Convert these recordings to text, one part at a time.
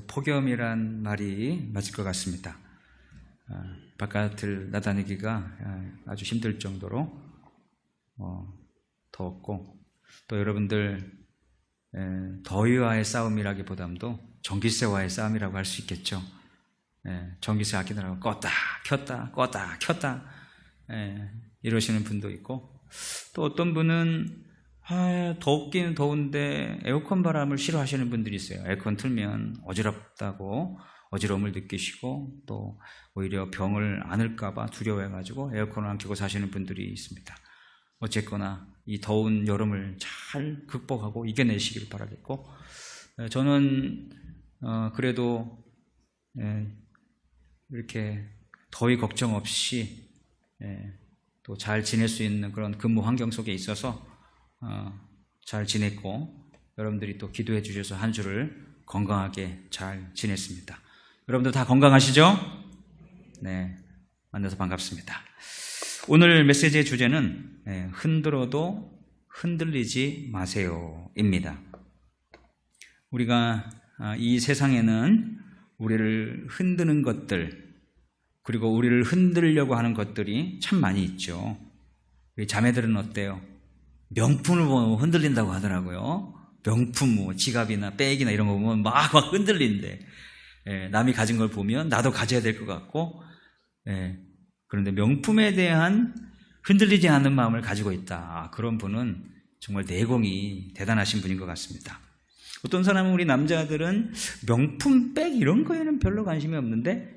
폭염이란 말이 맞을 것 같습니다. 바깥을 나다니기가 아주 힘들 정도로 더웠고, 또 여러분들 더위와의 싸움이라기보다도 전기세와의 싸움이라고 할 수 있겠죠. 전기세 아끼느라고 껐다 켰다 이러시는 분도 있고, 또 어떤 분은 덥긴 더운데 에어컨 바람을 싫어하시는 분들이 있어요. 에어컨 틀면 어지럽다고 어지러움을 느끼시고, 또 오히려 병을 안을까봐 두려워해가지고 에어컨을 안 켜고 사시는 분들이 있습니다. 어쨌거나 이 더운 여름을 잘 극복하고 이겨내시길 바라겠고, 저는 그래도 이렇게 더위 걱정 없이 또 잘 지낼 수 있는 그런 근무 환경 속에 있어서 잘 지냈고, 여러분들이 또 기도해 주셔서 한 주를 건강하게 잘 지냈습니다. 여러분들 다 건강하시죠? 네, 만나서 반갑습니다. 오늘 메시지의 주제는 흔들어도 흔들리지 마세요 입니다. 우리가 이 세상에는 우리를 흔드는 것들, 그리고 우리를 흔들려고 하는 것들이 참 많이 있죠. 우리 자매들은 어때요? 명품을 보면 흔들린다고 하더라고요. 명품, 뭐 지갑이나 백이나 이런 거 보면 막 흔들린대. 남이 가진 걸 보면 나도 가져야 될 것 같고, 그런데 명품에 대한 흔들리지 않는 마음을 가지고 있다. 그런 분은 정말 내공이 대단하신 분인 것 같습니다. 어떤 사람은, 우리 남자들은 명품 백 이런 거에는 별로 관심이 없는데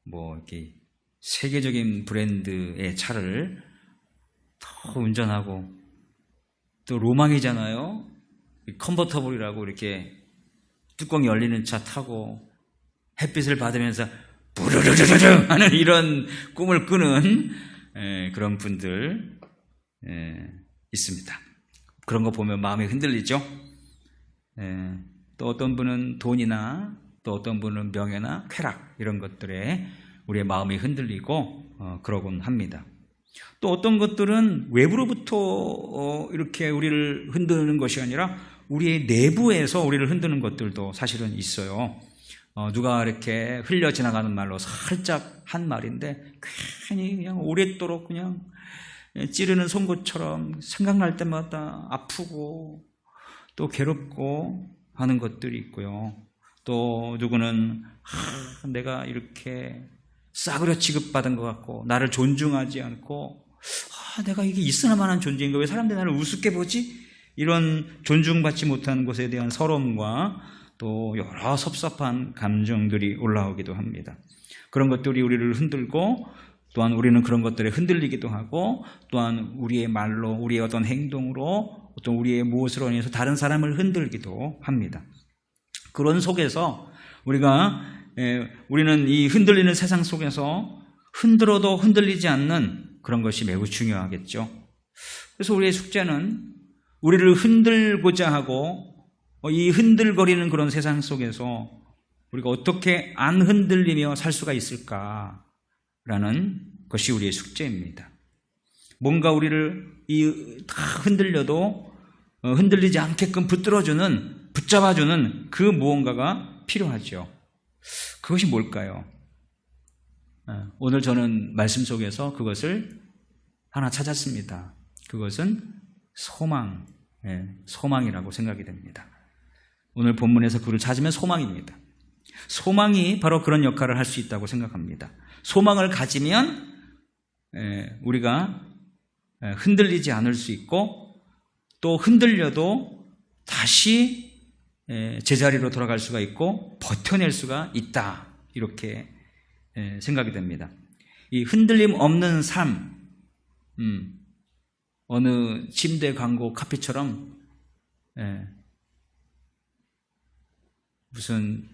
뭐 이렇게 세계적인 브랜드의 차를 더 운전하고, 또 로망이잖아요. 컨버터블이라고 이렇게 뚜껑이 열리는 차 타고 햇빛을 받으면서 부르르르르 하는 이런 꿈을 꾸는 그런 분들 있습니다. 그런 거 보면 마음이 흔들리죠. 또 어떤 분은 돈이나, 또 어떤 분은 명예나 쾌락, 이런 것들에 우리의 마음이 흔들리고 그러곤 합니다. 또 어떤 것들은 외부로부터 이렇게 우리를 흔드는 것이 아니라 우리의 내부에서 우리를 흔드는 것들도 사실은 있어요. 누가 이렇게 흘려 지나가는 말로 살짝 한 말인데 괜히 그냥 오랫도록 그냥 찌르는 송곳처럼 생각날 때마다 아프고 또 괴롭고 하는 것들이 있고요. 또 누구는 내가 이렇게 싸구려 취급받은 것 같고, 나를 존중하지 않고, 내가 이게 있으나 마나한 존재인가, 왜 사람들이 나를 우습게 보지? 이런 존중받지 못하는 것에 대한 서러움과 또 여러 섭섭한 감정들이 올라오기도 합니다. 그런 것들이 우리를 흔들고, 또한 우리는 그런 것들에 흔들리기도 하고, 또한 우리의 말로, 우리의 어떤 행동으로, 어떤 우리의 무엇으로 인해서 다른 사람을 흔들기도 합니다. 그런 속에서 우리는 이 흔들리는 세상 속에서 흔들어도 흔들리지 않는 그런 것이 매우 중요하겠죠. 그래서 우리의 숙제는 우리를 흔들고자 하고 이 흔들거리는 그런 세상 속에서 우리가 어떻게 안 흔들리며 살 수가 있을까라는 것이 우리의 숙제입니다. 뭔가 우리를 다 흔들려도 흔들리지 않게끔 붙잡아주는 그 무언가가 필요하죠. 그것이 뭘까요? 오늘 저는 말씀 속에서 그것을 하나 찾았습니다. 그것은 소망이라고 생각이 됩니다. 오늘 본문에서 그를 찾으면 소망입니다. 소망이 바로 그런 역할을 할 수 있다고 생각합니다. 소망을 가지면 우리가 흔들리지 않을 수 있고, 또 흔들려도 다시 제자리로 돌아갈 수가 있고 버텨낼 수가 있다, 이렇게 생각이 됩니다. 이 흔들림 없는 삶, 어느 침대 광고 카피처럼 무슨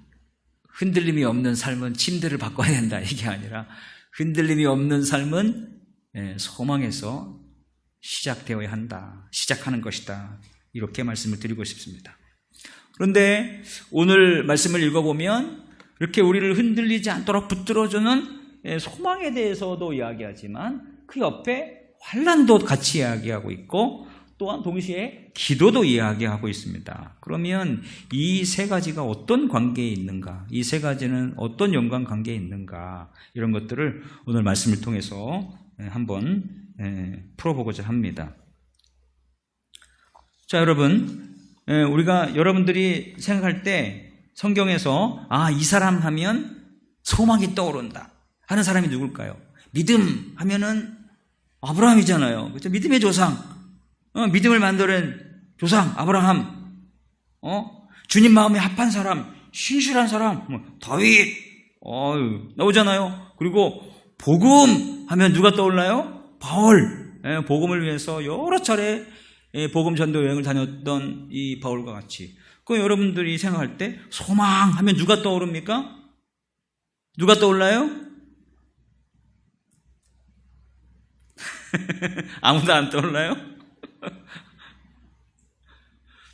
흔들림이 없는 삶은 침대를 바꿔야 된다, 이게 아니라 흔들림이 없는 삶은 소망에서 시작되어야 한다, 시작하는 것이다, 이렇게 말씀을 드리고 싶습니다. 그런데 오늘 말씀을 읽어보면 이렇게 우리를 흔들리지 않도록 붙들어주는 소망에 대해서도 이야기하지만 그 옆에 환난도 같이 이야기하고 있고, 또한 동시에 기도도 이야기하고 있습니다. 그러면 이 세 가지가 어떤 관계에 있는가, 이 세 가지는 어떤 연관 관계에 있는가, 이런 것들을 오늘 말씀을 통해서 한번 풀어보고자 합니다. 자, 여러분, 우리가 여러분들이 생각할 때 성경에서 이 사람 하면 소망이 떠오른다 하는 사람이 누굴까요? 믿음 하면은 아브라함이잖아요. 그렇죠? 믿음의 조상. 믿음을 만드는 조상 아브라함. 주님 마음에 합한 사람, 신실한 사람, 다윗. 나오잖아요. 그리고 복음 하면 누가 떠올라요? 바울. 복음을 위해서 여러 차례 복음 전도 여행을 다녔던 이 바울과 같이. 그 여러분들이 생각할 때 소망 하면 누가 떠오릅니까? 누가 떠올라요? 아무도 안 떠올라요?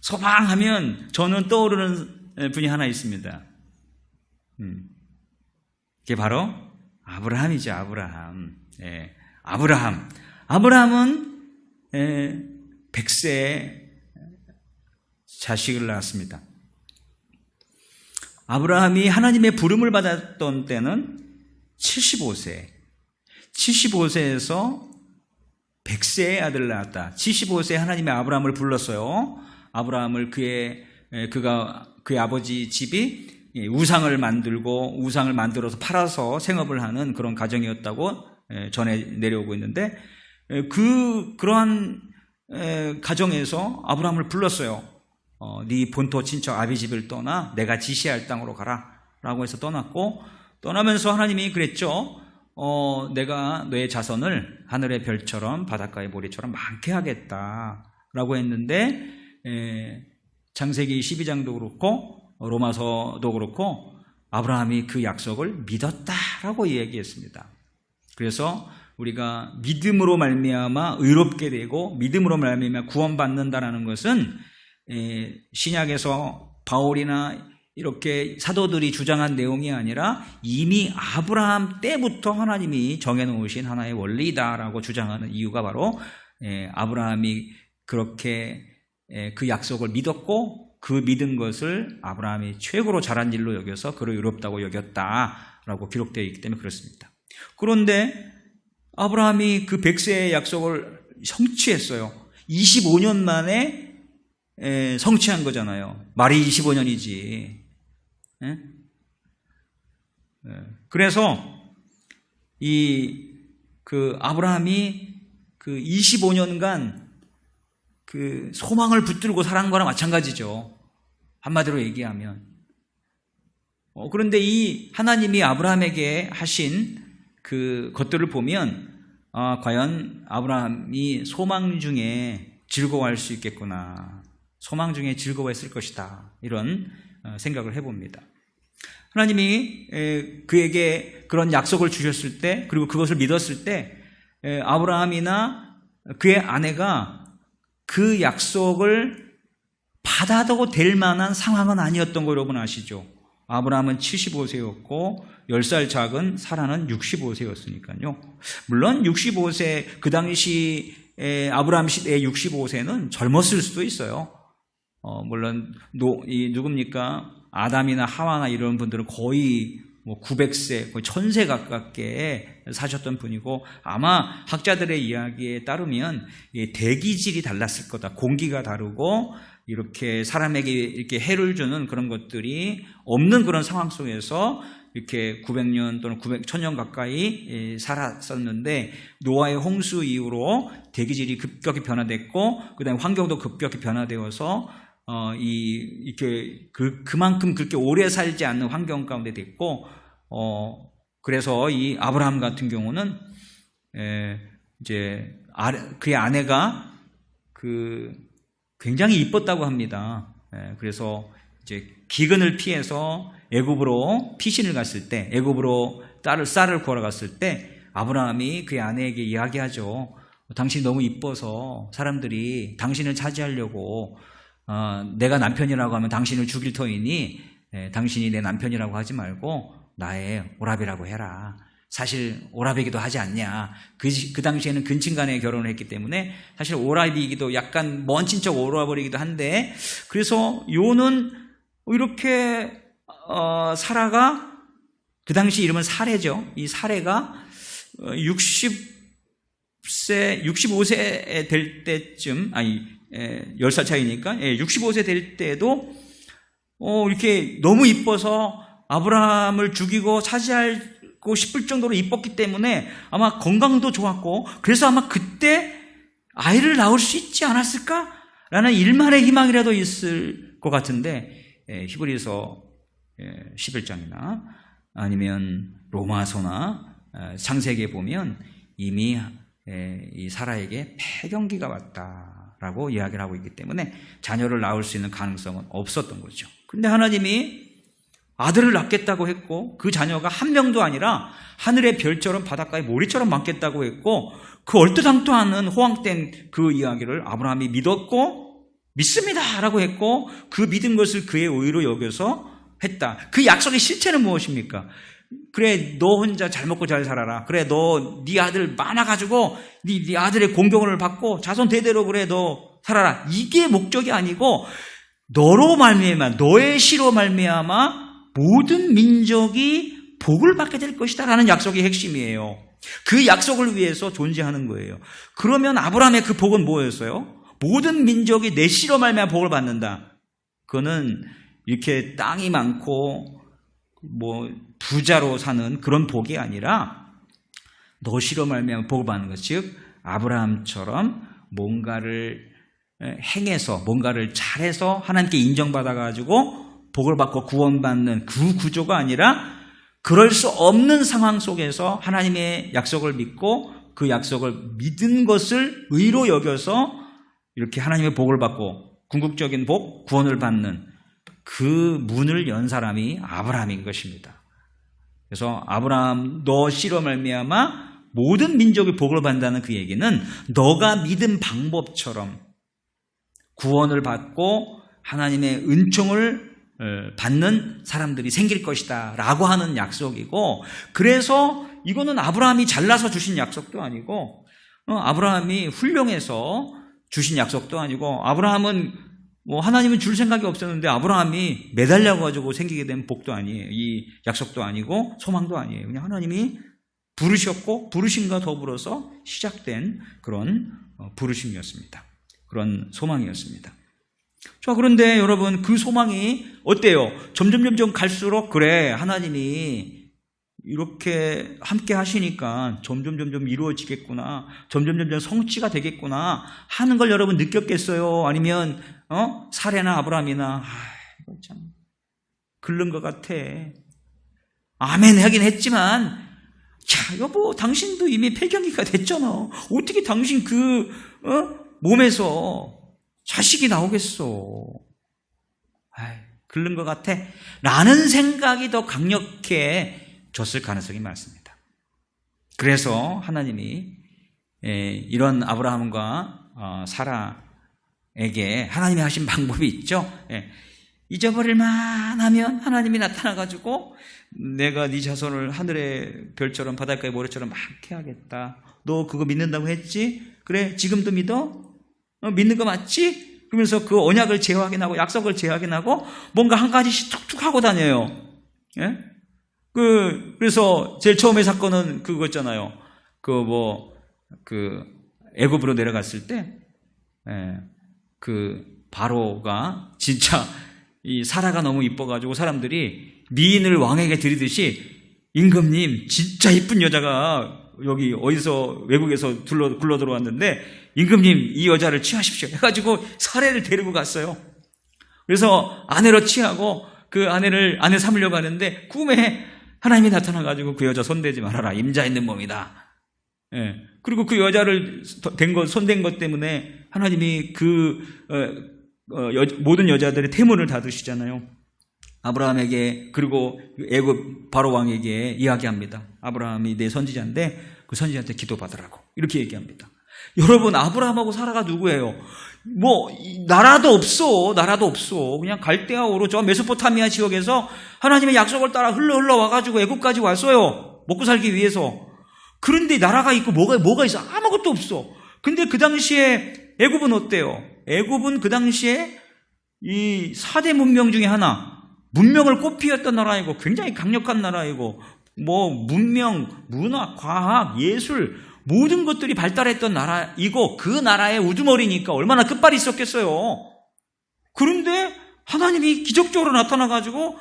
소망하면 저는 떠오르는 분이 하나 있습니다. 그게 바로 아브라함이죠. 아브라함. 아브라함은 100세에 자식을 낳았습니다. 아브라함이 하나님의 부름을 받았던 때는 75세에서 100세의 아들을 낳았다. 75세에 하나님의 아브라함을 불렀어요. 아브라함을 그의 아버지 집이 우상을 만들어서 팔아서 생업을 하는 그런 가정이었다고 전해 내려오고 있는데, 그러한 가정에서 아브라함을 불렀어요. 네 본토 친척 아비 집을 떠나 내가 지시할 땅으로 가라 라고 해서 떠났고, 떠나면서 하나님이 그랬죠. 내가 너의 자손을 하늘의 별처럼 바닷가의 모래처럼 많게 하겠다 라고 했는데, 창세기 12장도 그렇고 로마서도 그렇고 아브라함이 그 약속을 믿었다라고 얘기했습니다. 그래서 우리가 믿음으로 말미암아 의롭게 되고 믿음으로 말미암아 구원받는다라는 것은 신약에서 바울이나 이렇게 사도들이 주장한 내용이 아니라 이미 아브라함 때부터 하나님이 정해놓으신 하나의 원리다라고 주장하는 이유가 바로 아브라함이 그렇게 그 약속을 믿었고 그 믿은 것을 아브라함이 최고로 잘한 일로 여겨서 그를 의롭다고 여겼다라고 기록되어 있기 때문에 그렇습니다. 그런데 아브라함이 그 100세의 약속을 성취했어요. 25년 만에 성취한 거잖아요. 말이 25년이지. 그래서 그 아브라함이 그 25년간 그 소망을 붙들고 살아간 거랑 마찬가지죠. 한마디로 얘기하면. 그런데 이 하나님이 아브라함에게 하신 그 것들을 보면 과연 아브라함이 소망 중에 즐거워할 수 있겠구나. 소망 중에 즐거워했을 것이다. 이런 생각을 해봅니다. 하나님이 그에게 그런 약속을 주셨을 때, 그리고 그것을 믿었을 때 아브라함이나 그의 아내가 그 약속을 받아도 될 만한 상황은 아니었던 거 여러분 아시죠? 아브라함은 75세였고 10살 작은 사라는 65세였으니까요. 물론 65세, 그 당시 아브라함 시대의 65세는 젊었을 수도 있어요. 물론 누굽니까? 아담이나 하와나 이런 분들은 거의 900세, 거의 1000세 가깝게 사셨던 분이고, 아마 학자들의 이야기에 따르면 대기질이 달랐을 거다. 공기가 다르고 이렇게 사람에게 이렇게 해를 주는 그런 것들이 없는 그런 상황 속에서 이렇게 900년 또는 1000년 가까이 살았었는데, 노아의 홍수 이후로 대기질이 급격히 변화됐고, 그 다음에 환경도 급격히 변화되어서 그만큼 그렇게 오래 살지 않는 환경 가운데 됐고, 그래서 이 아브라함 같은 경우는, 이제, 그의 아내가 굉장히 이뻤다고 합니다. 그래서 이제 기근을 피해서 애굽으로 피신을 갔을 때, 애굽으로 쌀을 구하러 갔을 때, 아브라함이 그의 아내에게 이야기하죠. 당신이 너무 이뻐서 사람들이 당신을 차지하려고, 내가 남편이라고 하면 당신을 죽일 터이니 당신이 내 남편이라고 하지 말고 나의 오라비라고 해라. 사실 오라비기도 하지 않냐. 그 당시에는 근친간에 결혼을 했기 때문에 사실 오라비기도 약간 먼 친척 오라버리기도 한데, 그래서 요는 이렇게 사라가, 그 당시 이름은 사례죠. 이 사례가 65세 될 때쯤, 10살 차이니까 65세 될 때도 이렇게 너무 이뻐서 아브라함을 죽이고 차지하고 싶을 정도로 이뻤기 때문에 아마 건강도 좋았고, 그래서 아마 그때 아이를 낳을 수 있지 않았을까라는 일말의 희망이라도 있을 것 같은데, 히브리서 11장이나 아니면 로마서나 창세기에 보면 이미 이 사라에게 폐경기가 왔다라고 이야기를 하고 있기 때문에 자녀를 낳을 수 있는 가능성은 없었던 거죠. 그런데 하나님이 아들을 낳겠다고 했고, 그 자녀가 한 명도 아니라 하늘의 별처럼 바닷가의 모리처럼 많겠다고 했고, 그 얼토당토 않은 호황된 그 이야기를 아브라함이 믿었고, 믿습니다 라고 했고, 그 믿은 것을 그의 의로 여겨서 했다. 그 약속의 실체는 무엇입니까? 그래, 너 혼자 잘 먹고 잘 살아라. 그래, 네 아들 많아가지고 네 아들의 공경을 받고 자손 대대로 그래 너 살아라. 이게 목적이 아니고, 너로 말미암아, 너의 씨로 말미암아 모든 민족이 복을 받게 될 것이다 라는 약속이 핵심이에요. 그 약속을 위해서 존재하는 거예요. 그러면 아브라함의 그 복은 뭐였어요? 모든 민족이 내 씨로 말미암아 복을 받는다. 그거는 이렇게 땅이 많고 부자로 사는 그런 복이 아니라 너 씨로 말미암아 복을 받는 것, 즉 아브라함처럼 뭔가를 행해서, 뭔가를 잘해서 하나님께 인정받아가지고 복을 받고 구원받는 그 구조가 아니라, 그럴 수 없는 상황 속에서 하나님의 약속을 믿고 그 약속을 믿은 것을 의로 여겨서 이렇게 하나님의 복을 받고 궁극적인 복, 구원을 받는 그 문을 연 사람이 아브라함인 것입니다. 그래서 아브라함, 너 씨로 말미암아 모든 민족이 복을 받는다는 그 얘기는 너가 믿은 방법처럼 구원을 받고 하나님의 은총을 받는 사람들이 생길 것이다 라고 하는 약속이고, 그래서 이거는 아브라함이 잘나서 주신 약속도 아니고, 아브라함이 훌륭해서 주신 약속도 아니고, 아브라함은 하나님은 줄 생각이 없었는데 아브라함이 매달려가지고 생기게 된 복도 아니에요. 이 약속도 아니고 소망도 아니에요. 그냥 하나님이 부르셨고, 부르심과 더불어서 시작된 그런 부르심이었습니다. 그런 소망이었습니다. 자, 그런데 여러분, 그 소망이 어때요? 점점 갈수록, 그래, 하나님이 이렇게 함께 하시니까 점점 이루어지겠구나, 점점 성취가 되겠구나 하는 걸 여러분 느꼈겠어요? 아니면 사례나 아브라함이나 이거 참 글른 것 같아, 아멘 하긴 했지만, 야 여보, 당신도 이미 폐경기가 됐잖아. 어떻게 당신 몸에서 자식이 나오겠어. 글른 것 같아 라는 생각이 더 강력해졌을 가능성이 많습니다. 그래서 하나님이 이런 아브라함과 사라에게 하나님이 하신 방법이 있죠. 잊어버릴만 하면 하나님이 나타나가지고 내가 네 자손을 하늘의 별처럼 바닷가의 모래처럼 많게 하겠다. 너 그거 믿는다고 했지? 그래, 지금도 믿어? 믿는 거 맞지? 그러면서 그 언약을 재확인하고 약속을 재확인하고 뭔가 한 가지씩 툭툭 하고 다녀요. 예? 그래서 제일 처음에 사건은 그거였잖아요. 애굽으로 내려갔을 때, 그 바로가 진짜 이 사라가 너무 이뻐가지고 사람들이 미인을 왕에게 드리듯이, 임금님 진짜 이쁜 여자가 여기 어디서 외국에서 굴러 들어왔는데 임금님 이 여자를 취하십시오 해가지고 사례를 데리고 갔어요. 그래서 아내로 취하고 그 아내 삼으려고 하는데 꿈에 하나님이 나타나가지고 그 여자 손대지 말아라, 임자 있는 몸이다. 그리고 그 여자를 손댄 것 때문에 하나님이 모든 여자들의 태문을 닫으시잖아요. 아브라함에게, 그리고 애굽 바로 왕에게 이야기합니다. 아브라함이 내 선지자인데 그 선지자한테 기도받으라고 이렇게 얘기합니다. 여러분, 아브라함하고 사라가 누구예요? 나라도 없어. 그냥 갈대아 우르 저 메소포타미아 지역에서 하나님의 약속을 따라 흘러 와가지고 애굽까지 왔어요. 먹고 살기 위해서. 그런데 나라가 있고 뭐가 있어? 아무것도 없어. 근데 그 당시에 애굽은 어때요? 애굽은 그 당시에 이 4대 문명 중에 하나, 문명을 꽃피웠던 나라이고 굉장히 강력한 나라이고 문명, 문화, 과학, 예술 모든 것들이 발달했던 나라이고 그 나라의 우두머리니까 얼마나 끝발이 있었겠어요. 그런데 하나님이 기적적으로 나타나가지고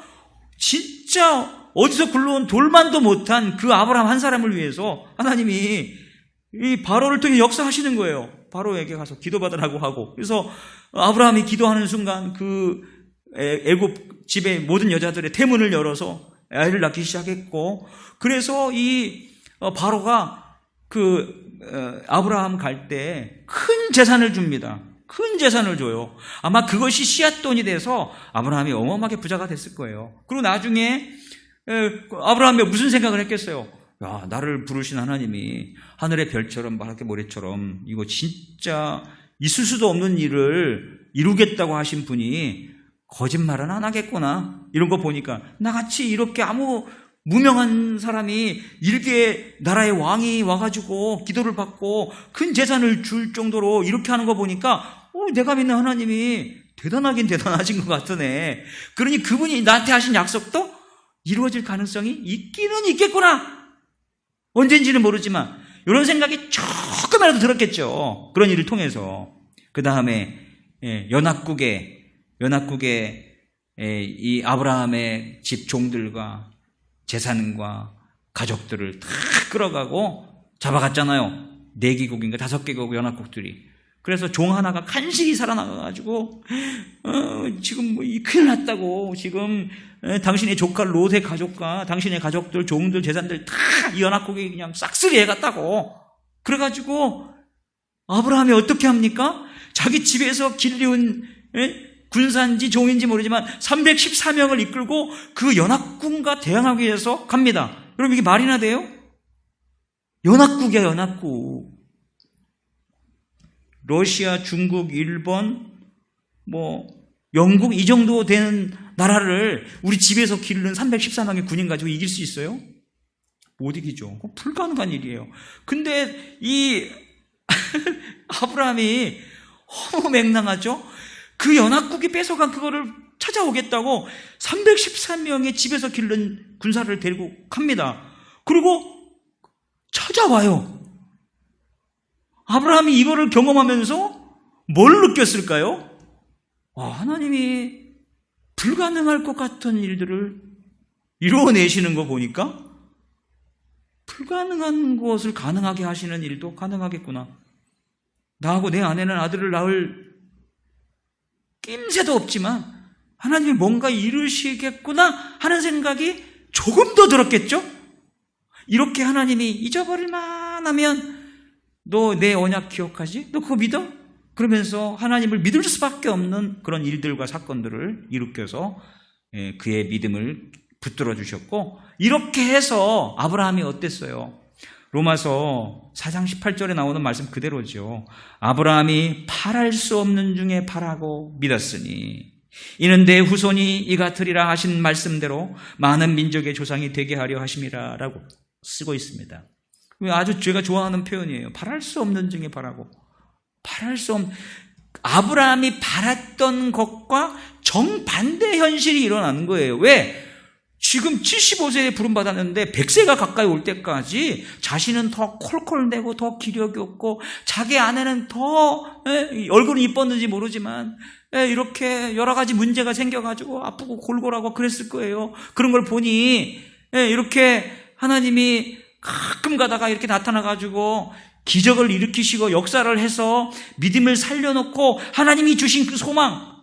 진짜 어디서 굴러온 돌만도 못한 그 아브라함 한 사람을 위해서 하나님이 이 바로를 통해 역사하시는 거예요. 바로에게 가서 기도받으라고 하고, 그래서 아브라함이 기도하는 순간 그 애굽 집의 모든 여자들의 태문을 열어서 아이를 낳기 시작했고, 그래서 이 바로가 아브라함 갈 때 큰 재산을 줍니다. 큰 재산을 줘요. 아마 그것이 씨앗돈이 돼서 아브라함이 어마어마하게 부자가 됐을 거예요. 그리고 나중에 아브라함이 무슨 생각을 했겠어요? 야, 나를 부르신 하나님이 하늘의 별처럼 바람의 모래처럼 이거 진짜 있을 수도 없는 일을 이루겠다고 하신 분이 거짓말은 안 하겠구나. 이런 거 보니까 나같이 이렇게 아무 무명한 사람이 이렇게 나라의 왕이 와가지고 기도를 받고 큰 재산을 줄 정도로 이렇게 하는 거 보니까 내가 믿는 하나님이 대단하긴 대단하신 것 같으네. 그러니 그분이 나한테 하신 약속도 이루어질 가능성이 있기는 있겠구나. 언젠지는 모르지만 이런 생각이 조금이라도 들었겠죠. 그런 일을 통해서. 그 다음에 연합국의 이 아브라함의 집 종들과 재산과 가족들을 다 끌어가고 잡아갔잖아요. 4개국인가 5개국 연합국들이. 그래서 종 하나가 간신히 살아나가가지고 지금 큰일 났다고, 지금 당신의 조카 롯의 가족과 당신의 가족들, 종들, 재산들 다 이 연합국이 그냥 싹쓸이 해갔다고. 그래가지고 아브라함이 어떻게 합니까? 자기 집에서 길리운 군사인지 종인지 모르지만 314명을 이끌고 그 연합군과 대항하기 위해서 갑니다. 여러분, 이게 말이나 돼요? 연합국이야, 연합국. 러시아, 중국, 일본, 영국 이 정도 되는 나라를 우리 집에서 기르는 314명의 군인 가지고 이길 수 있어요? 못 이기죠. 불가능한 일이에요. 근데 이 아브라함이 너무 맹랑하죠? 그 연합국이 뺏어간 그거를 찾아오겠다고 314명의 집에서 기른 군사를 데리고 갑니다. 그리고 찾아와요. 아브라함이 이거를 경험하면서 뭘 느꼈을까요? 하나님이 불가능할 것 같은 일들을 이루어내시는 거 보니까 불가능한 것을 가능하게 하시는 일도 가능하겠구나. 나하고 내 아내는 아들을 낳을 낌새도 없지만 하나님이 뭔가 이루시겠구나 하는 생각이 조금 더 들었겠죠? 이렇게 하나님이 잊어버릴 만하면 너 내 언약 기억하지? 너 그거 믿어? 그러면서 하나님을 믿을 수밖에 없는 그런 일들과 사건들을 일으켜서 그의 믿음을 붙들어 주셨고, 이렇게 해서 아브라함이 어땠어요? 로마서 4장 18절에 나오는 말씀 그대로죠. 아브라함이 바랄 수 없는 중에 바라고 믿었으니 이는 내 후손이 이 같으리라 하신 말씀대로 많은 민족의 조상이 되게 하려 하심이라 라고 쓰고 있습니다. 아주 제가 좋아하는 표현이에요. 바랄 수 없는 중에 바라고. 바랄 수 없는, 아브라함이 바랐던 것과 정반대 현실이 일어나는 거예요. 왜? 지금 75세에 부름받았는데 100세가 가까이 올 때까지 자신은 더 콜콜대고 더 기력이 없고 자기 아내는 더 얼굴은 이뻤는지 모르지만 이렇게 여러 가지 문제가 생겨가지고 아프고 골골하고 그랬을 거예요. 그런 걸 보니 이렇게 하나님이 가끔 가다가 이렇게 나타나가지고 기적을 일으키시고 역사를 해서 믿음을 살려놓고 하나님이 주신 그 소망,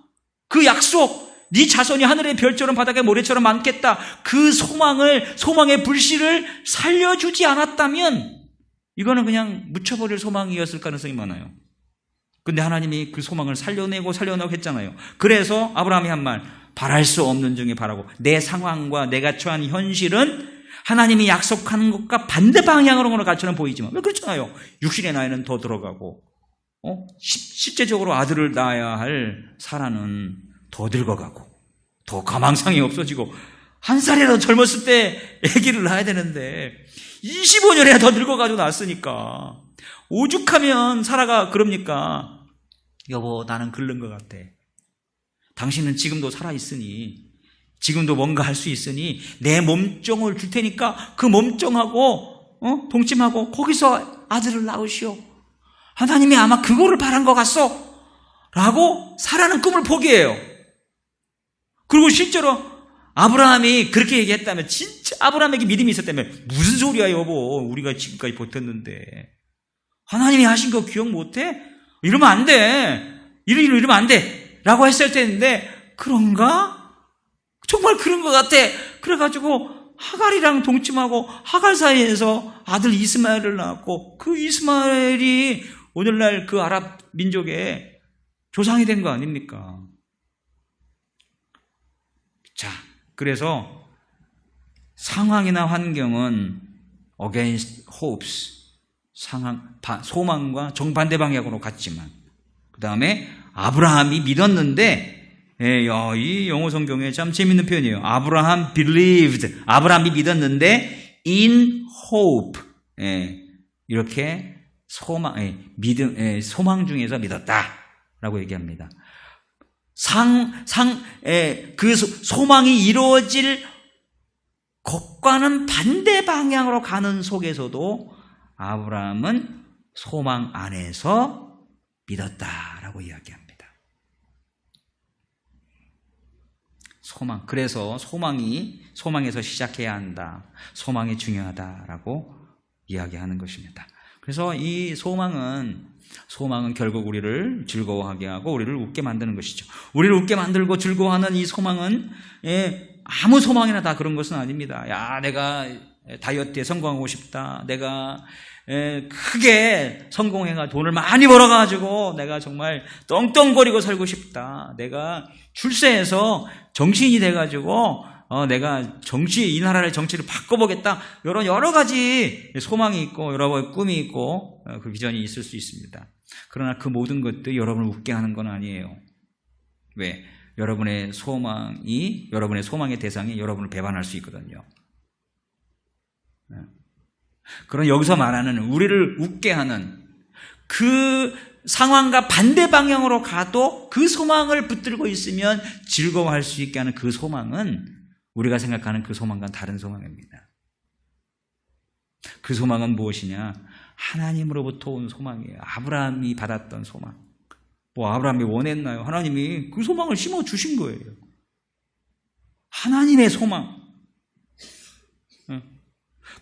그 약속, 네 자손이 하늘의 별처럼 바닥의 모래처럼 많겠다, 그 소망의 불씨를 살려주지 않았다면 이거는 그냥 묻혀버릴 소망이었을 가능성이 많아요. 근데 하나님이 그 소망을 살려내고 했잖아요. 그래서 아브라함이 한 말, 바랄 수 없는 중에 바라고. 내 상황과 내가 처한 현실은 하나님이 약속하는 것과 반대 방향으로 가처럼 보이지만, 왜 그렇잖아요. 육신의 나이는 더 들어가고 실제적으로 아들을 낳아야 할 사라는 더 늙어가고 더 가망상이 없어지고 1살이라도 젊었을 때 아기를 낳아야 되는데 25년이나 더 늙어가지고 낳았으니까 오죽하면 사라가 그럽니까? 여보, 나는 긁는 것 같아. 당신은 지금도 살아있으니, 지금도 뭔가 할 수 있으니 내 몸종을 줄 테니까 그 몸종하고 동침하고 거기서 아들을 낳으시오. 하나님이 아마 그거를 바란 것 같소 라고 사라는 꿈을 포기해요. 그리고 실제로 아브라함이 그렇게 얘기했다면, 진짜 아브라함에게 믿음이 있었다면, 무슨 소리야 여보, 우리가 지금까지 버텼는데 하나님이 하신 거 기억 못해? 이러면 안 돼, 이러면 안 돼 라고 했을 텐데, 그런가? 정말 그런 것 같아. 그래가지고 하갈이랑 동침하고 하갈 사이에서 아들 이스마엘을 낳았고, 그 이스마엘이 오늘날 그 아랍 민족의 조상이 된 거 아닙니까? 자, 그래서 상황이나 환경은 against hopes, 소망과 정반대 방향으로 갔지만, 그 다음에 아브라함이 믿었는데, 이 영어 성경에 참 재밌는 표현이에요. 아브라함 believed, 아브라함이 믿었는데 in hope, 이렇게 소망 중에서 믿었다라고 얘기합니다. 그 소망이 이루어질 것과는 반대 방향으로 가는 속에서도 아브라함은 소망 안에서 믿었다라고 이야기합니다. 그래서 소망에서 시작해야 한다. 소망이 중요하다라고 이야기하는 것입니다. 그래서 이 소망은 결국 우리를 즐거워하게 하고 우리를 웃게 만드는 것이죠. 우리를 웃게 만들고 즐거워하는 이 소망은 아무 소망이나 다 그런 것은 아닙니다. 야, 내가 다이어트에 성공하고 싶다. 내가 크게 성공해가 돈을 많이 벌어가지고 내가 정말 떵떵거리고 살고 싶다. 내가 출세해서 정치인이 돼가지고 내가 이 나라의 정치를 바꿔보겠다. 이런 여러 가지 소망이 있고 여러 가지 꿈이 있고 그 비전이 있을 수 있습니다. 그러나 그 모든 것들이 여러분을 웃게 하는 건 아니에요. 왜? 여러분의 소망의 대상이 여러분을 배반할 수 있거든요. 그런 여기서 말하는 우리를 웃게 하는 그 상황과 반대 방향으로 가도 그 소망을 붙들고 있으면 즐거워할 수 있게 하는 그 소망은 우리가 생각하는 그 소망과는 다른 소망입니다. 그 소망은 무엇이냐? 하나님으로부터 온 소망이에요. 아브라함이 받았던 소망. 아브라함이 원했나요? 하나님이 그 소망을 심어주신 거예요. 하나님의 소망.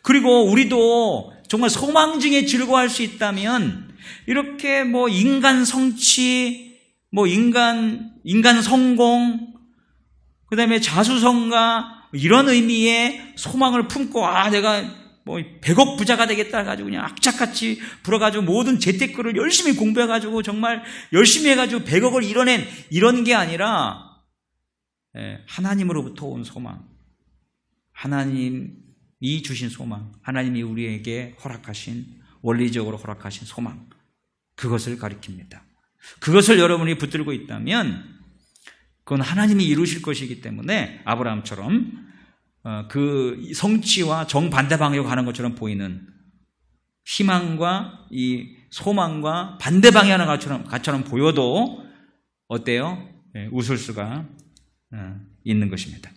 그리고 우리도 정말 소망 중에 즐거워할 수 있다면 이렇게 인간 성취, 인간 성공, 그 다음에 자수성가 이런 의미의 소망을 품고 내가 100억 부자가 되겠다 해가지고 그냥 악착같이 불어가지고 모든 재테크를 열심히 공부해가지고 정말 열심히 해가지고 100억을 이뤄낸 이런 게 아니라 하나님으로부터 온 소망, 하나님이 주신 소망, 하나님이 우리에게 원리적으로 허락하신 소망, 그것을 가리킵니다. 그것을 여러분이 붙들고 있다면 그건 하나님이 이루실 것이기 때문에 아브라함처럼 그 성취와 정반대 방향으로 가는 것처럼 보이는 희망과 이 소망과 반대 방향의 것처럼 보여도 어때요? 웃을 수가 있는 것입니다.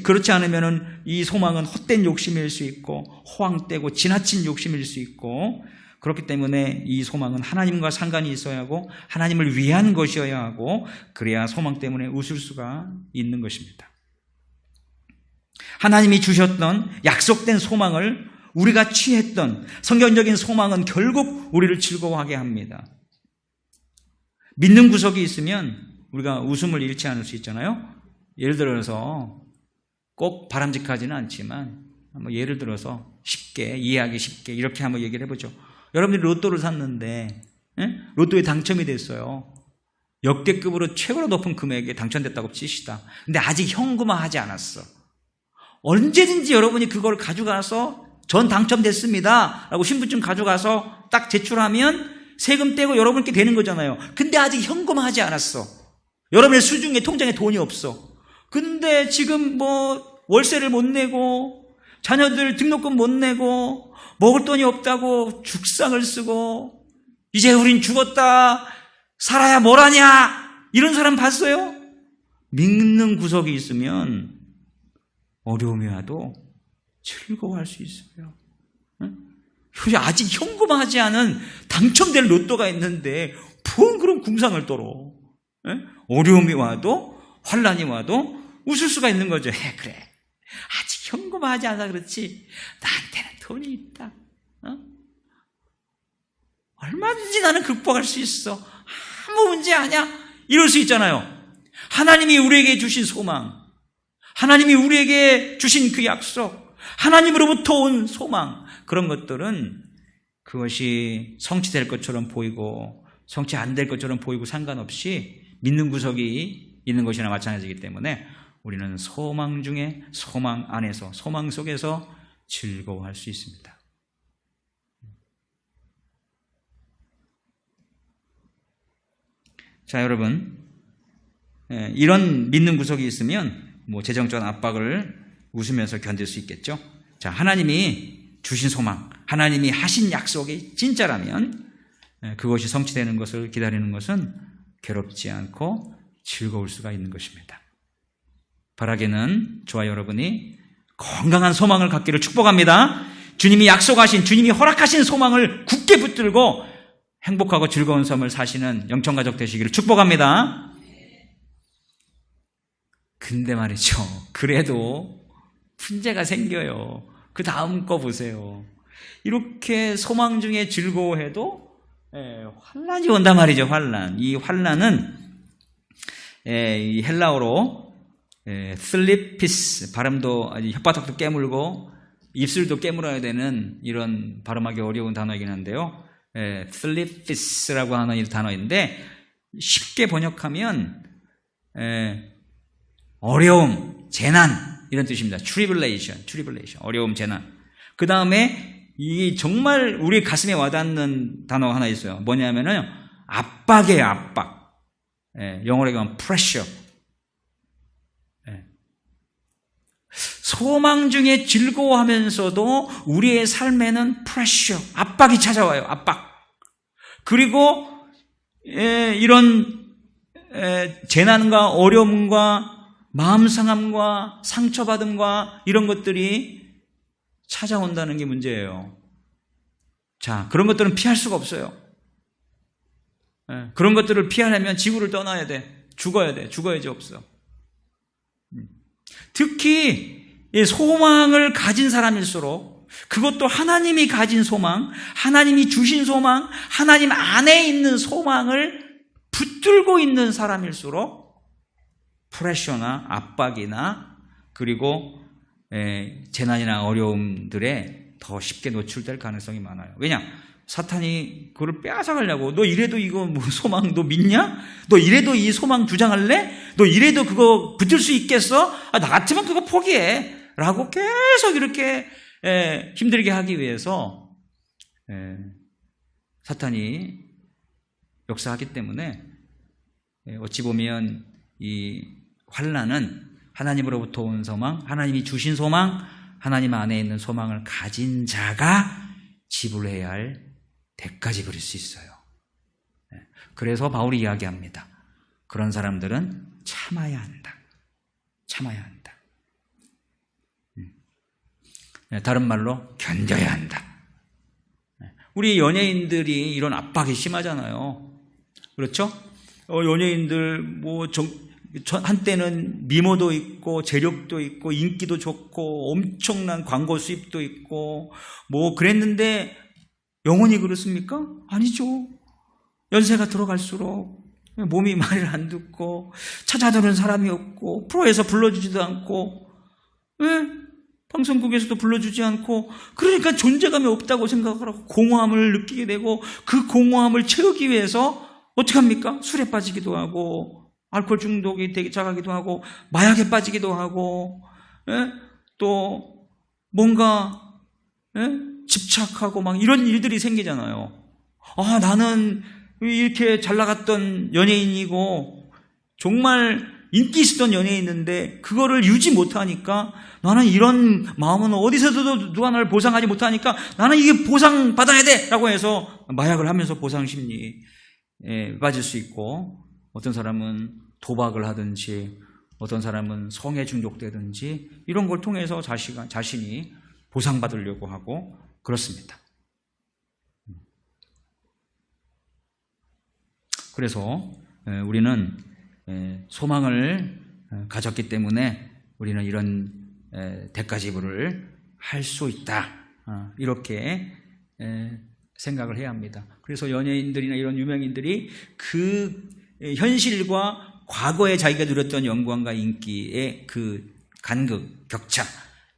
그렇지 않으면 이 소망은 헛된 욕심일 수 있고 허황되고 지나친 욕심일 수 있고, 그렇기 때문에 이 소망은 하나님과 상관이 있어야 하고 하나님을 위한 것이어야 하고, 그래야 소망 때문에 웃을 수가 있는 것입니다. 하나님이 주셨던 약속된 소망을 우리가 취했던 성경적인 소망은 결국 우리를 즐거워하게 합니다. 믿는 구석이 있으면 우리가 웃음을 잃지 않을 수 있잖아요. 예를 들어서 꼭 바람직하지는 않지만 예를 들어서 이해하기 쉽게 이렇게 한번 얘기를 해보죠. 여러분들이 로또를 샀는데 로또에 당첨이 됐어요. 역대급으로 최고로 높은 금액에 당첨됐다고 치시다. 근데 아직 현금화하지 않았어. 언제든지 여러분이 그걸 가져가서 전 당첨됐습니다 라고 신분증 가져가서 딱 제출하면 세금 떼고 여러분께 되는 거잖아요. 근데 아직 현금화하지 않았어. 여러분의 수중에 통장에 돈이 없어. 근데 지금 뭐 월세를 못 내고 자녀들 등록금 못 내고 먹을 돈이 없다고 죽상을 쓰고 이제 우린 죽었다, 살아야 뭘 하냐, 이런 사람 봤어요? 믿는 구석이 있으면 어려움이 와도 즐거워할 수 있어요. 아직 현금화하지 않은 당첨될 로또가 있는데 뭔 그런 궁상을 떨어. 어려움이 와도 환난이 와도 웃을 수가 있는 거죠. 그래, 아직 현금화하지 않아서 그렇지 나한테는 돈이 있다. 얼마든지 나는 극복할 수 있어. 아무 문제 아니야. 이럴 수 있잖아요. 하나님이 우리에게 주신 소망, 하나님이 우리에게 주신 그 약속, 하나님으로부터 온 소망, 그런 것들은 그것이 성취될 것처럼 보이고 성취 안 될 것처럼 보이고 상관없이 믿는 구석이 있는 것이나 마찬가지이기 때문에 우리는 소망 중에 소망 안에서, 소망 속에서 즐거워할 수 있습니다. 자, 여러분, 이런 믿는 구석이 있으면 뭐 재정적 압박을 웃으면서 견딜 수 있겠죠. 자, 하나님이 주신 소망, 하나님이 하신 약속이 진짜라면 그것이 성취되는 것을 기다리는 것은 괴롭지 않고 즐거울 수가 있는 것입니다. 바라기는 저와 여러분이 건강한 소망을 갖기를 축복합니다. 주님이 약속하신, 주님이 허락하신 소망을 굳게 붙들고 행복하고 즐거운 삶을 사시는 영천가족 되시기를 축복합니다. 근데 말이죠, 그래도 문제가 생겨요. 그 다음 거 보세요. 이렇게 소망 중에 즐거워해도 환난이 온단 말이죠. 환난. 이 환난은 이 헬라어로 슬리피스, 발음도 혓바닥도 깨물고 입술도 깨물어야 되는 이런 발음하기 어려운 단어이긴 한데요. 슬리피스라고 하는 이 단어인데 쉽게 번역하면 어려움, 재난, 이런 뜻입니다. tribulation, 어려움, 재난. 그 다음에 이 정말 우리 가슴에 와닿는 단어가 하나 있어요. 뭐냐면은 압박이에요, 압박. 영어로 얘기하면 pressure. 소망 중에 즐거워하면서도 우리의 삶에는 pressure, 압박이 찾아와요, 압박. 그리고 이런 재난과 어려움과 마음 상함과 상처받음과 이런 것들이 찾아온다는 게 문제예요. 자, 그런 것들은 피할 수가 없어요. 그런 것들을 피하려면 지구를 떠나야 돼. 죽어야 돼. 죽어야지 없어. 특히 소망을 가진 사람일수록, 그것도 하나님이 가진 소망, 하나님이 주신 소망, 하나님 안에 있는 소망을 붙들고 있는 사람일수록 프레셔나 압박이나 그리고 재난이나 어려움들에 더 쉽게 노출될 가능성이 많아요. 왜냐? 사탄이 그걸 빼앗아가려고. 너 이래도 이거 뭐 소망 너 믿냐? 너 이래도 이 소망 주장할래? 너 이래도 그거 붙들 수 있겠어? 나 같으면 그거 포기해 라고 계속 이렇게 힘들게 하기 위해서 사탄이 역사하기 때문에 어찌 보면 이 환난은 하나님으로부터 온 소망, 하나님이 주신 소망, 하나님 안에 있는 소망을 가진 자가 지불해야 할 대가지 부릴 수 있어요. 그래서 바울이 이야기합니다. 그런 사람들은 참아야 한다. 참아야 한다. 다른 말로 견뎌야 한다. 우리 연예인들이 이런 압박이 심하잖아요. 그렇죠? 연예인들 한때는 미모도 있고 재력도 있고 인기도 좋고 엄청난 광고 수입도 있고 그랬는데 영원히 그렇습니까? 아니죠. 연세가 들어갈수록 몸이 말을 안 듣고 찾아주는 사람이 없고 프로에서 불러주지도 않고 방송국에서도 불러주지 않고, 그러니까 존재감이 없다고 생각을 하고 공허함을 느끼게 되고, 그 공허함을 채우기 위해서 어떻게 합니까? 술에 빠지기도 하고 알코올 중독이 되게 자가기도 하고 마약에 빠지기도 하고 또 뭔가 집착하고 막 이런 일들이 생기잖아요. 나는 이렇게 잘 나갔던 연예인이고 정말 인기 있었던 연예인인데 그거를 유지 못하니까 나는 이런 마음은 어디서도 누가 나를 보상하지 못하니까 나는 이게 보상받아야 돼! 라고 해서 마약을 하면서 보상 심리에 빠질 수 있고, 어떤 사람은 도박을 하든지 어떤 사람은 성에 중독되든지 이런 걸 통해서 자신이 보상받으려고 하고 그렇습니다. 그래서 우리는 소망을 가졌기 때문에 우리는 이런 대가지불을 할 수 있다, 이렇게 생각을 해야 합니다. 그래서 연예인들이나 이런 유명인들이 그 현실과 과거에 자기가 누렸던 영광과 인기의 그 간극, 격차,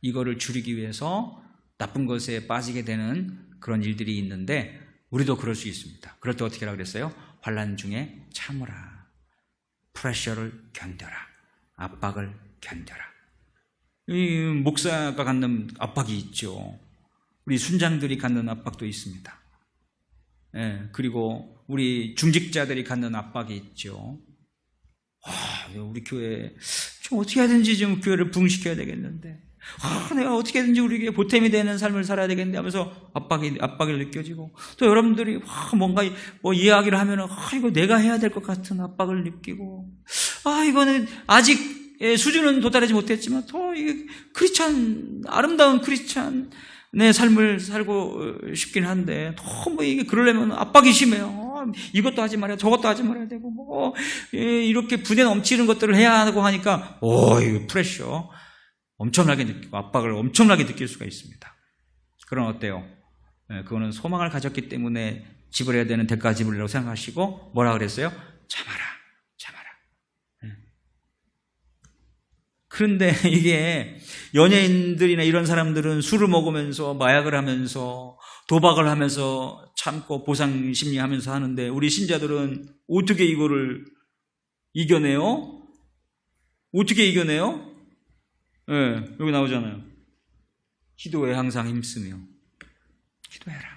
이거를 줄이기 위해서 나쁜 것에 빠지게 되는 그런 일들이 있는데, 우리도 그럴 수 있습니다. 그럴 때 어떻게 하라고 그랬어요? 환난 중에 참으라. 프레셔를 견뎌라. 압박을 견뎌라. 이 목사가 갖는 압박이 있죠. 우리 순장들이 갖는 압박도 있습니다. 그리고 우리 중직자들이 갖는 압박이 있죠. 우리 교회 좀 어떻게 하든지 좀 교회를 부흥시켜야 되겠는데, 내가 어떻게든지 우리에게 보탬이 되는 삶을 살아야 되겠는데 하면서 압박이 느껴지고, 또 여러분들이 뭔가 이야기를 하면은 이거 내가 해야 될 것 같은 압박을 느끼고, 이거는 아직 수준은 도달하지 못했지만 더 이게 아름다운 크리스찬의 삶을 살고 싶긴 한데 너무 이게 그러려면 압박이 심해요. 이것도 하지 말아야, 저것도 하지 말아야 되고, 이렇게 분에 넘치는 것들을 해야 하고 하니까 이거 프레셔 엄청나게 느끼고 압박을 엄청나게 느낄 수가 있습니다. 그럼 어때요? 그거는 소망을 가졌기 때문에 지불해야 되는 대가 지불이라고 생각하시고 뭐라 그랬어요? 참아라. 그런데 이게 연예인들이나 이런 사람들은 술을 먹으면서 마약을 하면서 도박을 하면서 참고 보상 심리하면서 하는데, 우리 신자들은 어떻게 이거를 이겨내요? 어떻게 이겨내요? 여기 나오잖아요. 기도에 항상 힘쓰며. 기도해라.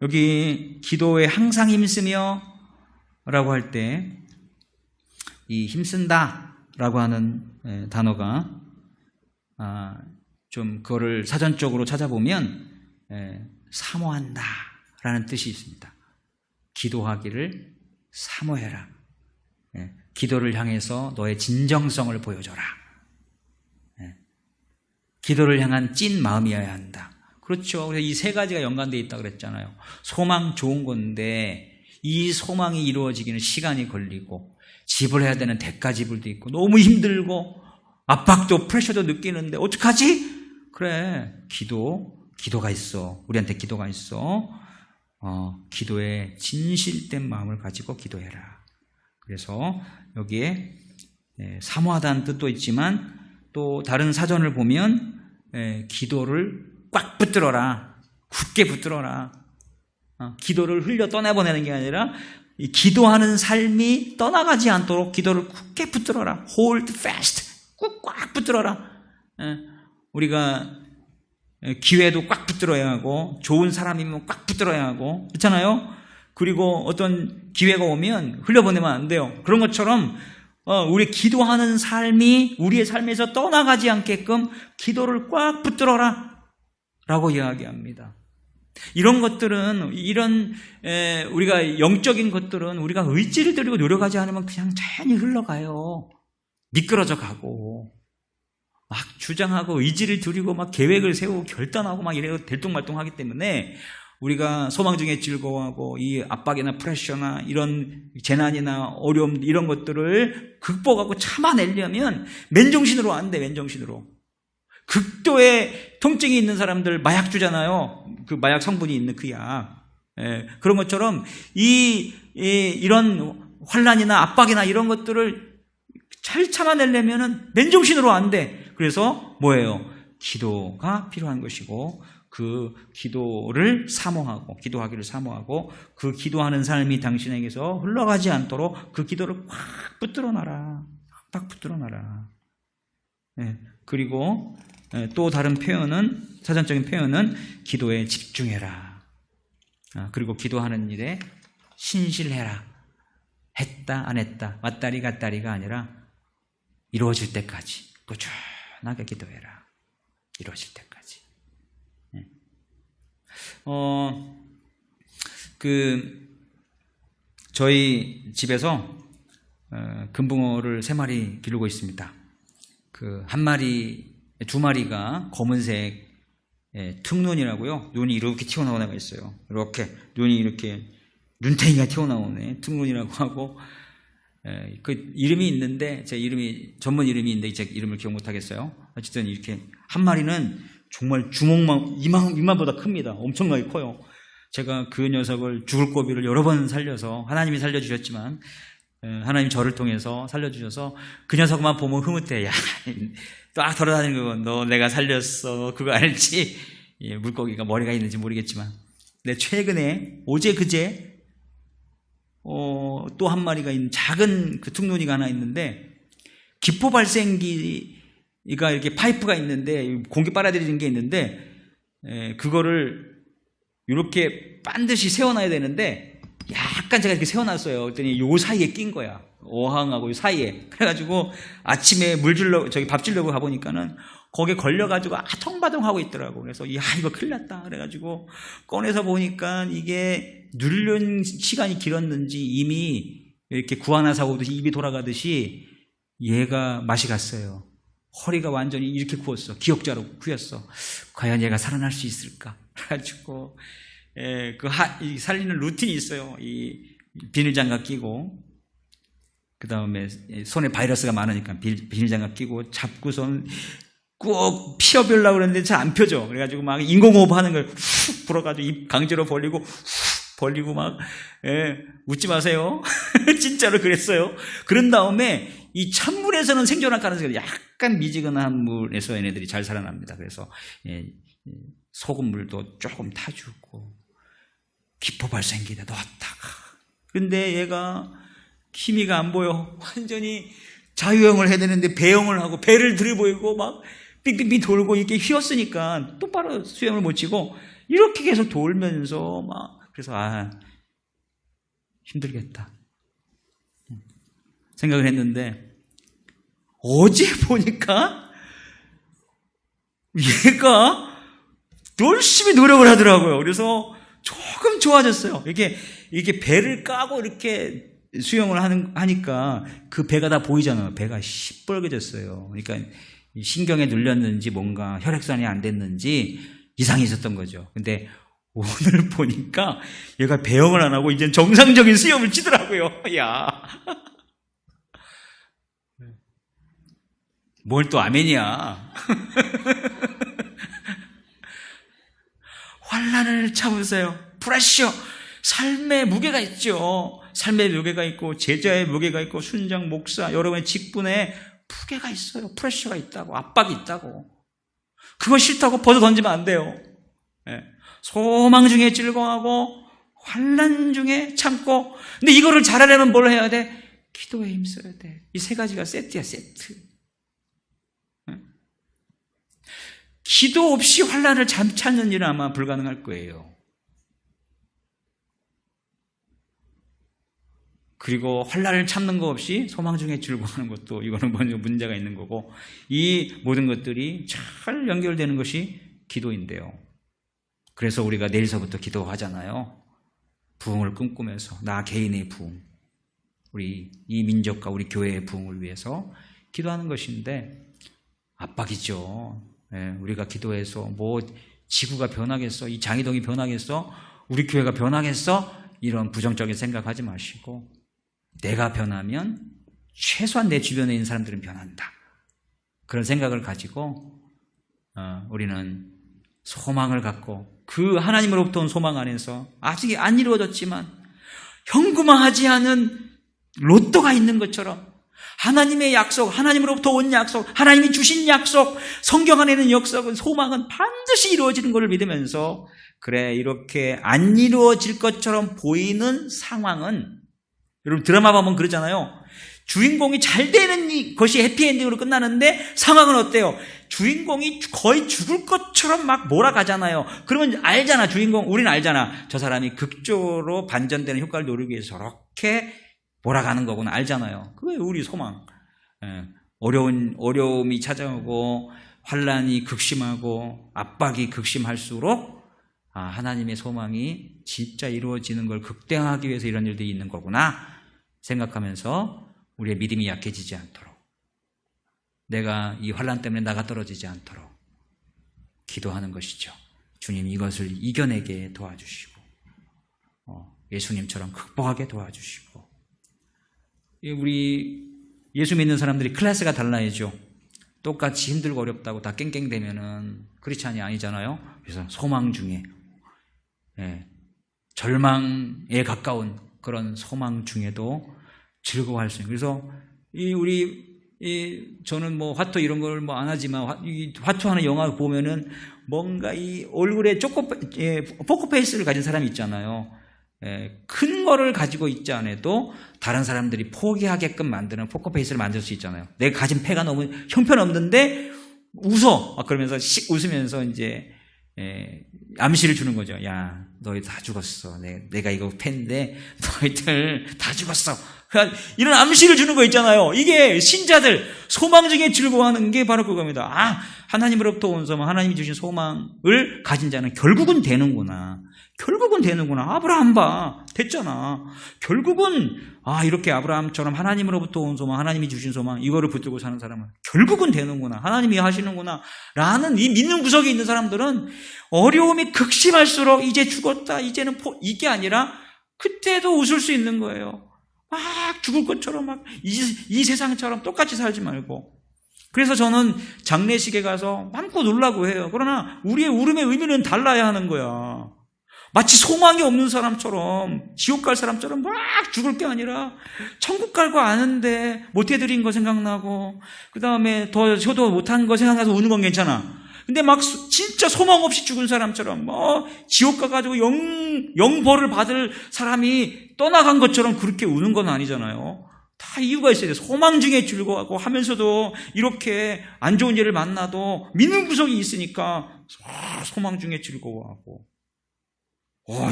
여기 기도에 항상 힘쓰며 라고 할 때 이 힘쓴다 라고 하는 단어가 좀 그거를 사전적으로 찾아보면 사모한다 라는 뜻이 있습니다. 기도하기를 사모해라. 기도를 향해서 너의 진정성을 보여줘라. 기도를 향한 찐 마음이어야 한다. 그렇죠. 그래서 이 세 가지가 연관되어 있다고 그랬잖아요. 소망 좋은 건데 이 소망이 이루어지기는 시간이 걸리고 지불해야 되는 대가 지불도 있고 너무 힘들고 압박도 프레셔도 느끼는데 어떡하지? 그래, 기도가 있어. 우리한테 기도가 있어. 기도에 진실된 마음을 가지고 기도해라. 그래서 여기에 사모하다는 뜻도 있지만 또 다른 사전을 보면 기도를 꽉 붙들어라. 굳게 붙들어라. 기도를 흘려 떠내보내는 게 아니라 이 기도하는 삶이 떠나가지 않도록 기도를 굳게 붙들어라. Hold fast. 꽉 붙들어라. 우리가 기회도 꽉 붙들어야 하고 좋은 사람이면 꽉 붙들어야 하고 그렇잖아요. 그리고 어떤 기회가 오면 흘려보내면 안 돼요. 그런 것처럼 우리 기도하는 삶이 우리의 삶에서 떠나가지 않게끔 기도를 꽉 붙들어라 라고 이야기합니다. 이런 것들은 우리가 영적인 것들은 우리가 의지를 들이고 노력하지 않으면 그냥 자연히 흘러가요. 미끄러져 가고 막 주장하고 의지를 들이고 막 계획을 세우고 결단하고 막 이래서 들뚱말뚱하기 때문에 우리가 소망 중에 즐거워하고 이 압박이나 프레셔나 이런 재난이나 어려움 이런 것들을 극복하고 참아내려면 맨정신으로 안 돼. 맨정신으로. 극도의 통증이 있는 사람들 마약 주잖아요. 그 마약 성분이 있는 그 약. 그런 것처럼 이런 환난이나 압박이나 이런 것들을 잘 참아내려면 맨정신으로 안 돼. 그래서 뭐예요? 기도가 필요한 것이고 그 기도를 사모하고 기도하기를 사모하고 그 기도하는 삶이 당신에게서 흘러가지 않도록 그 기도를 꽉 붙들어놔라. 꽉 붙들어놔라. 그리고 또 다른 표현은 사전적인 표현은 기도에 집중해라. 그리고 기도하는 일에 신실해라. 했다 안 했다 왔다리 갔다리가 아니라 이루어질 때까지 꾸준하게 기도해라. 이루어질 때까지. 저희 집에서 금붕어를 3마리 기르고 있습니다. 한 마리, 2마리가 검은색 특눈이라고요. 눈이 이렇게 튀어나온 애가 있어요. 이렇게 눈이 이렇게 눈탱이가 튀어나온 애 특눈이라고 하고, 그 이름이 있는데 제 이름이 전문 이름이 있는데 제 이름을 기억 못 하겠어요. 어쨌든 이렇게 한 마리는 정말 주먹만 이만보다 큽니다. 엄청나게 커요. 제가 그 녀석을 죽을 고비를 여러 번 살려서 하나님이 살려주셨지만 하나님 저를 통해서 살려주셔서 그 녀석만 보면 흐뭇해. 야, 딱 돌아다니는 거 너 내가 살렸어. 그거 알지? 물고기가 머리가 있는지 모르겠지만. 근데 최근에 어제 그제 또 한 마리가 있는 작은 그 툭눈이가 하나 있는데 기포 발생기가 이렇게 파이프가 있는데 공기 빨아들이는 게 있는데 그거를 이렇게 반드시 세워놔야 되는데 약간 제가 이렇게 세워놨어요. 그랬더니 요 사이에 낀 거야. 어항하고 요 사이에. 그래가지고 아침에 밥 주려고 가보니까는 거기에 걸려가지고 아통바통하고 있더라고. 그래서 야 이거 큰일 났다. 그래가지고 꺼내서 보니까 이게 누른 시간이 길었는지 이미 이렇게 구하나 사고듯이 입이 돌아가듯이 얘가 맛이 갔어요. 허리가 완전히 이렇게 구웠어. 기역자로 구였어. 과연 얘가 살아날 수 있을까? 그래가지고 살리는 루틴이 있어요. 이 비닐장갑 끼고 그 다음에 손에 바이러스가 많으니까 비닐장갑 끼고 잡고선 꼭 피어보려고 그러는데 잘 안 펴져. 그래가지고 막 인공호흡 하는 걸 훅 불어가지고 입 강제로 벌리고 훅 벌리고 막 웃지 마세요. 진짜로 그랬어요. 그런 다음에 이 찬물에서는 생존할 가능성이 약간 미지근한 물에서 얘네들이 잘 살아납니다. 그래서 소금물도 조금 타주고 기포 발생기에다 넣었다가 근데 얘가 기미가 안 보여. 완전히 자유형을 해야 되는데 배영을 하고 배를 들이보이고 막 삑삑삑 돌고 이렇게 휘었으니까 똑바로 수영을 못 치고 이렇게 계속 돌면서 막 그래서 힘들겠다 생각을 했는데 어제 보니까 얘가 열심히 노력을 하더라고요. 그래서 조금 좋아졌어요. 이게 배를 까고 이렇게 수영을 하니까 그 배가 다 보이잖아요. 배가 시뻘개졌어요. 그러니까 신경에 눌렸는지 뭔가 혈액순환이 안 됐는지 이상이 있었던 거죠. 근데 오늘 보니까 얘가 배영을 안 하고 이제 정상적인 수영을 치더라고요. 야, 뭘 또 아멘이야. 환난을 참으세요. 프레셔. 삶의 무게가 있죠. 삶의 무게가 있고 제자의 무게가 있고 순장 목사 여러분의 직분에 무게가 있어요. 프레셔가 있다고 압박이 있다고. 그거 싫다고 벗어 던지면 안 돼요. 소망 중에 즐거워하고 환난 중에 참고. 근데 이거를 잘하려면 뭘 해야 돼? 기도에 힘써야 돼. 이 3가지가 세트야, 세트. 기도 없이 환난을 찾는 일은 아마 불가능할 거예요. 그리고 환난을 참는 거 없이 소망 중에 즐거워하는 것도 이거는 먼저 문제가 있는 거고 이 모든 것들이 잘 연결되는 것이 기도인데요. 그래서 우리가 내일서부터 기도하잖아요. 부흥을 꿈꾸면서 나 개인의 부흥, 우리 이 민족과 우리 교회의 부흥을 위해서 기도하는 것인데 압박이죠. 우리가 기도해서 뭐 지구가 변하겠어, 이 장이동이 변하겠어, 우리 교회가 변하겠어, 이런 부정적인 생각하지 마시고 내가 변하면 최소한 내 주변에 있는 사람들은 변한다. 그런 생각을 가지고 우리는 소망을 갖고 그 하나님으로부터 온 소망 안에서 아직 안 이루어졌지만 현금화하지 않은 로또가 있는 것처럼 하나님의 약속, 하나님으로부터 온 약속, 하나님이 주신 약속, 성경 안에 있는 약속은 소망은 반드시 이루어지는 것을 믿으면서 그래 이렇게 안 이루어질 것처럼 보이는 상황은 여러분 드라마 보면 그러잖아요. 주인공이 잘 되는 것이 해피엔딩으로 끝나는데 상황은 어때요? 주인공이 거의 죽을 것처럼 막 몰아가잖아요. 그러면 알잖아. 우리는 알잖아. 저 사람이 극적으로 반전되는 효과를 노리기 위해서 저렇게 몰아가는 거구나 알잖아요. 그게 우리 소망. 어려움이 찾아오고 환난이 극심하고 압박이 극심할수록 하나님의 소망이 진짜 이루어지는 걸 극대화하기 위해서 이런 일들이 있는 거구나 생각하면서 우리의 믿음이 약해지지 않도록, 내가 이 환난 때문에 나가 떨어지지 않도록 기도하는 것이죠. 주님 이것을 이겨내게 도와주시고 예수님처럼 극복하게 도와주시고. 우리 예수 믿는 사람들이 클래스가 달라야죠. 똑같이 힘들고 어렵다고 다 깽깽대면은 크리스찬이 아니잖아요. 그래서 소망 중에 절망에 가까운 그런 소망 중에도 즐거워할 수 있는. 그래서 저는 뭐 화투 이런 걸 뭐 안 하지만 화투하는 영화 보면은 뭔가 이 얼굴에 포커페이스를 가진 사람이 있잖아요. 큰 거를 가지고 있지 않아도 다른 사람들이 포기하게끔 만드는 포커페이스를 만들 수 있잖아요. 내가 가진 패가 너무 형편없는데 웃어. 그러면서 씩 웃으면서 이제 암시를 주는 거죠. 야, 너희 다 죽었어. 내가 이거 패인데 너희들 다 죽었어. 이런 암시를 주는 거 있잖아요. 이게 신자들 소망 중에 즐거워하는 게 바로 그겁니다. 하나님으로부터 온 소망, 하나님이 주신 소망을 가진 자는 결국은 되는구나. 아브라함 봐. 됐잖아. 결국은 이렇게 아브라함처럼 하나님으로부터 온 소망, 하나님이 주신 소망 이거를 붙들고 사는 사람은 결국은 되는구나. 하나님이 하시는구나 라는 이 믿는 구석에 있는 사람들은 어려움이 극심할수록 이제 죽었다, 이제는 이게 아니라 그때도 웃을 수 있는 거예요. 막 죽을 것처럼 막 이 세상처럼 똑같이 살지 말고. 그래서 저는 장례식에 가서 마음껏 놀라고 해요. 그러나 우리의 울음의 의미는 달라야 하는 거야. 마치 소망이 없는 사람처럼, 지옥 갈 사람처럼 막 죽을 게 아니라 천국 갈 거 아는데 못 해드린 거 생각나고 그 다음에 더 효도 못한 거 생각나서 우는 건 괜찮아. 근데 막 진짜 소망 없이 죽은 사람처럼 지옥 가가지고 영벌을 받을 사람이 떠나간 것처럼 그렇게 우는 건 아니잖아요. 다 이유가 있어야 돼. 소망 중에 즐거워하고 하면서도 이렇게 안 좋은 일을 만나도 믿는 구석이 있으니까 소망 중에 즐거워하고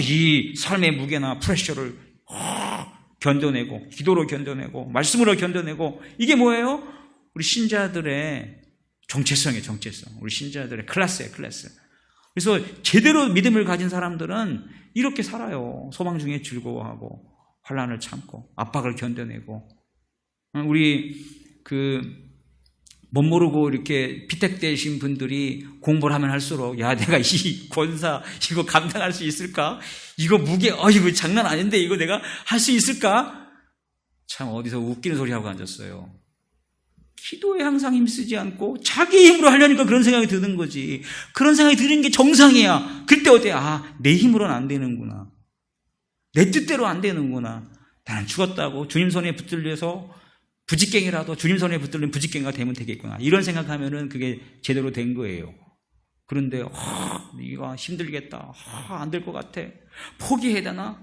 이 삶의 무게나 프레셔를 견뎌내고 기도로 견뎌내고 말씀으로 견뎌내고. 이게 뭐예요? 우리 신자들의 정체성이에요. 우리 신자들의 클래스예요. 그래서 제대로 믿음을 가진 사람들은 이렇게 살아요. 소망 중에 즐거워하고 환난을 참고 압박을 견뎌내고. 우리 못 모르고 이렇게 피택되신 분들이 공부를 하면 할수록 내가 이 권사 이거 감당할 수 있을까? 이거 무게 이거 장난 아닌데 이거 내가 할 수 있을까? 참 어디서 웃기는 소리 하고 앉았어요. 기도에 항상 힘쓰지 않고 자기 힘으로 하려니까 그런 생각이 드는 거지. 그런 생각이 드는 게 정상이야. 그때 어때? 내 힘으로는 안 되는구나. 내 뜻대로 안 되는구나. 나는 죽었다고 주님 손에 붙들려서 부직갱이라도 주님 손에 붙들린 부직갱이가 되면 되겠구나. 이런 생각하면은 그게 제대로 된 거예요. 그런데 이거 힘들겠다. 안 될 것 같아. 포기해야 되나?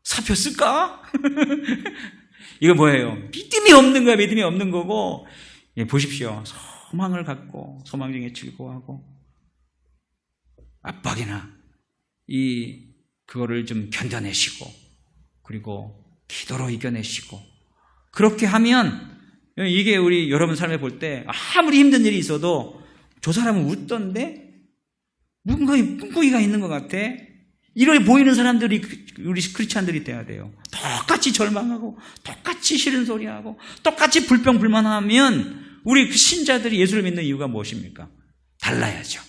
사표 쓸까? 이거 뭐예요? 믿음이 없는 거야. 믿음이 없는 거고. 보십시오. 소망을 갖고 소망 중에 즐거워하고 압박이나 그거를 좀 견뎌내시고 그리고 기도로 이겨내시고 그렇게 하면 이게 우리 여러분 삶에 볼 때 아무리 힘든 일이 있어도 저 사람은 웃던데 문구기가 있는 것 같아. 이렇게 보이는 사람들이 우리 크리스찬들이 돼야 돼요. 똑같이 절망하고 똑같이 싫은 소리하고 똑같이 불평불만하면 우리 신자들이 예수를 믿는 이유가 무엇입니까? 달라야죠.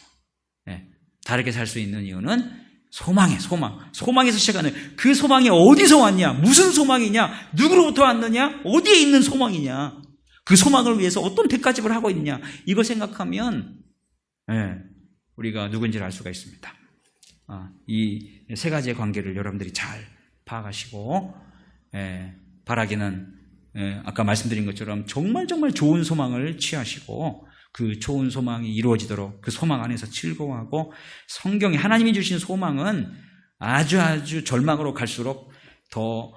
다르게 살 수 있는 이유는 소망에서 시작하는 그 소망이 어디서 왔냐? 무슨 소망이냐? 누구로부터 왔느냐? 어디에 있는 소망이냐? 그 소망을 위해서 어떤 대가집을 하고 있냐? 이거 생각하면 우리가 누군지를 알 수가 있습니다. 이 세 가지의 관계를 여러분들이 잘 파악하시고 바라기는 아까 말씀드린 것처럼 정말 좋은 소망을 취하시고 그 좋은 소망이 이루어지도록 그 소망 안에서 즐거워하고 성경이 하나님이 주신 소망은 아주 절망으로 갈수록 더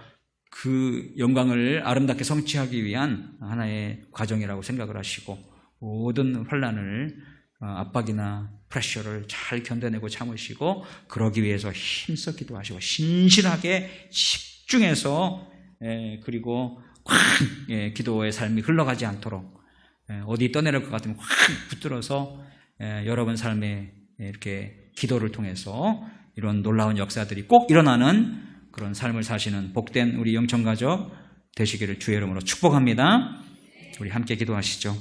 그 영광을 아름답게 성취하기 위한 하나의 과정이라고 생각을 하시고 모든 환난을 압박이나 프레셔를 잘 견뎌내고 참으시고 그러기 위해서 힘써 기도하시고 신실하게 집중해서 그리고 확 기도의 삶이 흘러가지 않도록 어디 떠내릴 것 같으면 확 붙들어서 여러분 삶에 이렇게 기도를 통해서 이런 놀라운 역사들이 꼭 일어나는 그런 삶을 사시는 복된 우리 영천가족 되시기를 주의 이름으로 축복합니다. 우리 함께 기도하시죠.